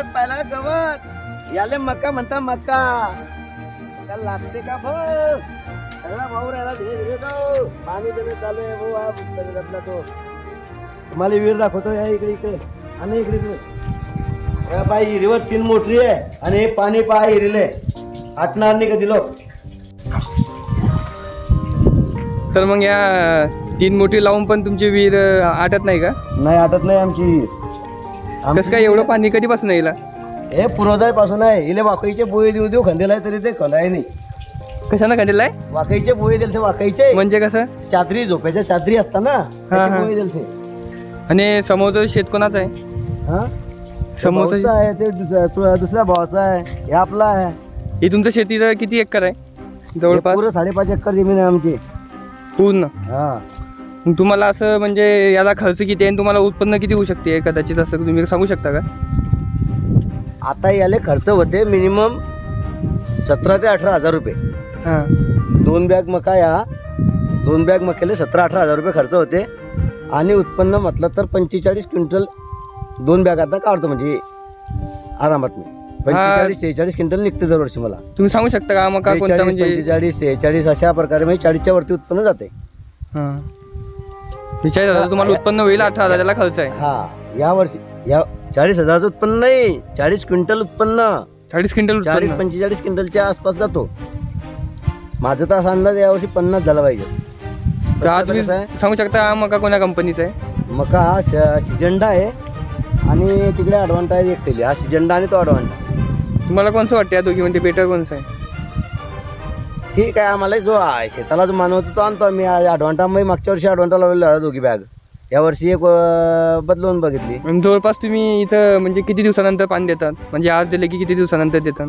गवत पाहिला गवत याले मका म्हणता मका लागते का भाऊ सगळा भाऊ राहिला धीरे धीरे तो पाणी देणे चालू आहे भाऊ हा पुस्तकातला तो तुम्हाला विहीर दाखवतो या इकडे इकडे आणि इकडे इकडे बाई हिरीवर 3 मोटरी आहे आणि हे पाणी पहा हिरीले आटणार नाही कधी लोक. तर मग या 3 मोठी लावून पण तुमची विहीर आटत नाही का? नाही आटत नाही आमची विहीर. कसं काय एवढं पाणी कधीपासून येईल? हे पुरोदाय पासून आहे इले वाकईचे बोये देऊ देऊ खंदेला तरी ते खलाय नाही. कशानं खांदेला आहे? वाकईचे बोये दिले ते वाकईचे म्हणजे कसं? चादरी झोपायच्या चादरी असतात ना त्याचे बोये दिले ते. आणि समोरचं शेत कोणाचं आहे? हा समोरचं भावाचं आहे ते दुसऱ्या भावाचा आहे हे आपला आहे. हे तुमचं शेतीचं किती एकर आहे? जवळपास पुरं 5.5 एकर जमीन आहे आमची पूर्ण. हा. मग तुम्हाला असं म्हणजे याला खर्च किती आहे आणि तुम्हाला उत्पन्न किती होऊ शकते कदाचित असं तुम्ही सांगू शकता का? आता याले खर्च होते मिनिमम 17 ते 18 हजार रुपये. हां 2 बॅग मका या 2 बॅग मक्याले 17-18 हजार रुपये खर्च होते आणि उत्पन्न म्हटलं तर 45 क्विंटल 2 बॅगात काढतो म्हणजे आरामात मी 45-46 क्विंटल निघते दरवर्षी मला. तुम्ही सांगू शकता का मका कोणता म्हणजे? 45-46 अशा प्रकारे म्हणजे 40च्या वरती उत्पन्न जाते. हां 40,000 तुम्हाला उत्पन्न होईल, 18,000 त्याला खर्च आहे. हा या वर्षी या 40,000चं उत्पन्न नाही 40 क्विंटल उत्पन्न. 40 क्विंटल 40-45 क्विंटलच्या आसपास जातो. माझं तर असा अंदाज यावर्षी 50 झाला पाहिजे. तर आज तुम्ही सांगू शकता हा मका कोणत्या कंपनीचा आहे? मका हा सिजंडा आहे आणि तिकडे अडवांटा आहे एक तेली. हा सिजंडा आणि तो अडवांटा. तुम्हाला कोणचं वाटतं या दोघीमध्ये बेटर कोणचं आहे? ठीक आहे आम्हाला जो शेताला जो मानव होतो तो आणतो आम्ही. अडवांटा मी मागच्या वर्षी अडवांटा लावलेला दोघी बॅग. यावर्षी एक बदलवून बघितली. आणि जवळपास तुम्ही इथं म्हणजे किती दिवसानंतर पाणी देतात? म्हणजे आज दिले की किती दिवसानंतर देतात?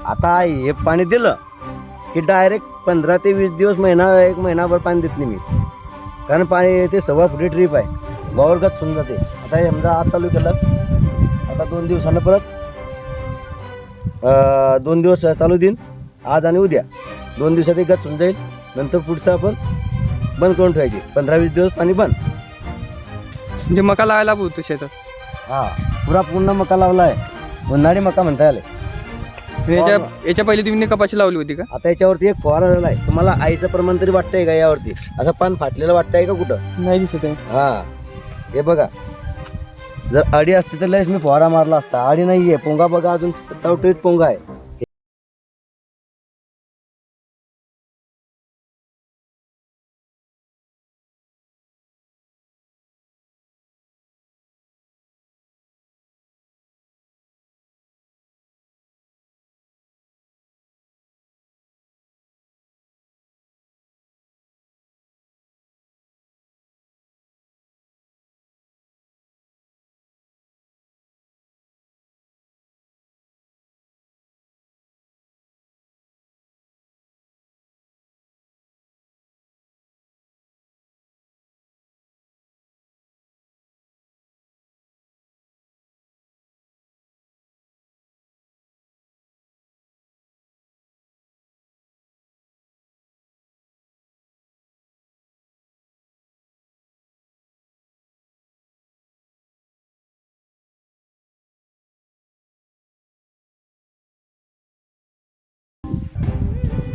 आता हे पाणी दिलं की डायरेक्ट 15 ते 20 दिवस एक महिनाभर पाणी देत नाही मी. कारण पाणी ते 1.25 फुटी ट्रीप आहे वावरगत सुन जाते. आता हे समजा आज चालू केलं आता 2 दिवसानं परत 2 दिवस चालू देईन आज आणि उद्या 2 दिवसात एक गच होऊन जाईल. नंतर पुढचं आपण बंद करून ठेवायचे 15-20 दिवस पाणी बंद. म्हणजे मका लावायला बोलतो शेतात. हा पूर्ण मका लावला आहे उन्हाळी मका म्हणता आले. याच्या पहिले तुम्ही कपाशी लावली होती का? आता याच्यावरती एक फवारा झाला आहे. तुम्हाला आईचं प्रमाण तरी वाटतंय का यावरती? असं पान फाटलेलं वाटतंय का कुठं? नाही दिसत आहे. हा हे बघा जर अडी असती तर लयच मी फवारा मारला असता. अडी नाहीये. पोंगा बघा अजून टवटवीत पोंगा आहे.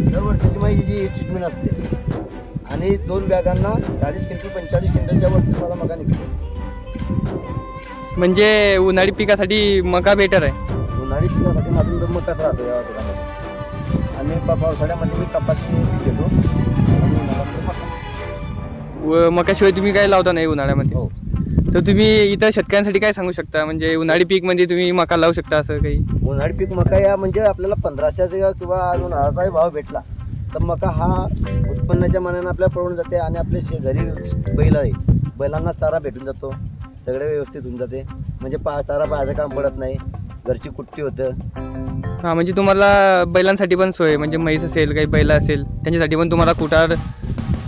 दरवर्षीची माझी जी ट्रीटमेंट असते आणि 2 बॅगांना 40 क्विंटल 45 क्विंटलच्या वरती मला मका निघतो. म्हणजे उन्हाळी पिकासाठी मका बेटर आहे. उन्हाळी पिकासाठी माझून तर मकाच राहतो या पिकामध्ये. आणि पावसाळ्यामध्ये मी कपाशी पीक घेतो आणि उन्हाळ्यामध्ये मका. मकाशिवाय तुम्ही काय लावता नाही उन्हाळ्यामध्ये? हो. तर तुम्ही इतर शेतकऱ्यांसाठी काय सांगू शकता? म्हणजे उन्हाळी पीक मध्ये तुम्ही मका लावू शकता असं काही? उन्हाळी पीक मका या म्हणजे आपल्याला 1500चा किंवा अजून 1000चा भाव भेटला तर मका हा उत्पन्नाच्या मानाने आपल्याला परवडून जाते. आणि आपले घरी बैल आहे बैलांना चारा भेटून जातो. सगळे व्यवस्थित होऊन जाते. म्हणजे चारा पाहायचं काम पडत नाही. घरची कुट्टी होतं. हां म्हणजे तुम्हाला बैलांसाठी पण सोय म्हणजे म्हैस असेल काही बैल असेल त्यांच्यासाठी पण तुम्हाला कुटार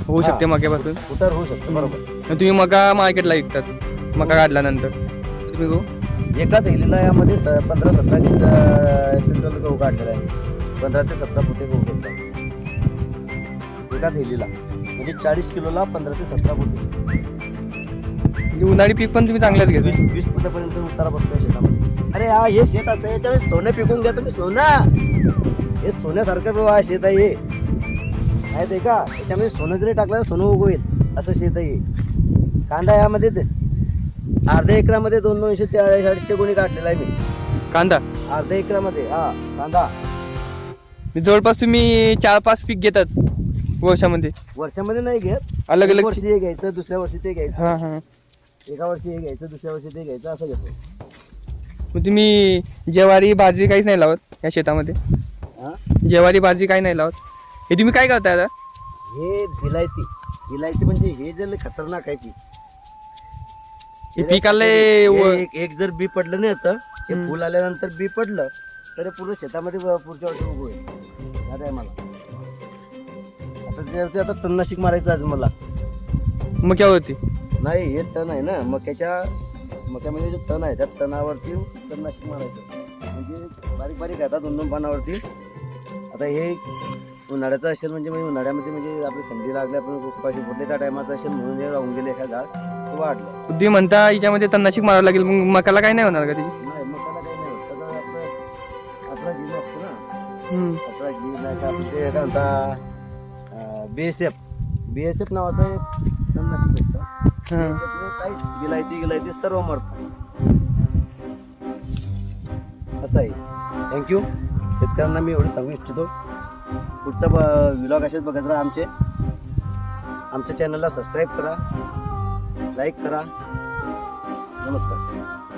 होऊ शकते मक्यापासून? कुटार होऊ शकतो बरोबर. तुम्ही मका मार्केटला विकतात मका काढल्यानंतर तुम्ही गहू एका थैलीला यामध्ये 15-17 क्विंटल गहू काढलेला आहे. 15 ते 17 फुटे गहू भेटतात एका थैलीला. म्हणजे 40 किलोला 15 ते 17 फुटे. म्हणजे उन्हाळी पीक पण तुम्ही चांगल्याच घेता. 20 फुटापर्यंत उतारा बसतो शेतामध्ये. अरे हा हे शेत असं आहे, याच्यामध्ये सोनं पिकून घ्या तुम्ही, सोनं हे सोन्यासारखं बाबा शेत आहे हे, माहित आहे का? त्याच्यामध्ये सोनं जरी टाकलं सोनं उगवेल असं शेत आहे हे. कांदा यामध्ये अर्ध्या एकरामध्ये 200-200 ते 250 गुणी काढलेला आहे मी, कांदा अर्ध्या एकरामध्ये. हा कांदा जवळपास तुम्ही 4-5 पीक घेतात वर्षामध्ये? वर्षामध्ये नाही घेत, अलग एक अलग वर्षी हे घ्यायचं, दुसऱ्या वर्षी ते घ्यायचं, हां हां. एका वर्षी हे घ्यायचं, दुसऱ्या वर्षी ते घ्यायचं, असं घेतो. मग तुम्ही ज्वारी बाजरी काहीच नाही लावत या शेतामध्ये? हा ज्वारी बाजरी काही नाही लावत? हे तुम्ही काय करताय आता? हे विलायती म्हणजे हे जे लय खतरनाक आहे की हे पिकाला एक जर बी पडलं नाही याचं, हे फुल आल्यानंतर बी पडलं तर हे पूर्ण शेतामध्ये पुढच्या वर्षी उगवेल. याद आहे मला. आता तणनाशक मारायचं आज मला. मक्यावरती? नाही, हे तण आहे ना मक्यामध्ये जो तण आहे त्या तणावरती तणनाशक मारायचं, म्हणजे बारीक बारीक येतात 2-2 पानावरती. आता हे उन्हाळ्याचं असेल, म्हणजे उन्हाळ्यामध्ये म्हणजे आपली थंडी लागली, आपण उपाशी फुटले त्या टायमाचं असेल म्हणून हे राहून गेले एखाद झाड ते वाढलं. तुम्ही म्हणता याच्यामध्ये तणनाशक मारावं लागेल, मग मकाला काय नाही होणार का त्याची? नाही, मकाला काही नाही होत. त्याचा आपला जीव असतो ना, आपला जीव नाही का, आपलं ते काय म्हणता BSF नावाचं एक तणनाशक भेटतं. काहीच गिलायती सर्व मरतं, असं आहे. थँक्यू. शेतकऱ्यांना मी एवढं सांगू इच्छितो. पुढचा व्लॉग असेच बघत राहा. आमच्या चॅनलला सबस्क्राईब करा, लाईक करा. नमस्कार.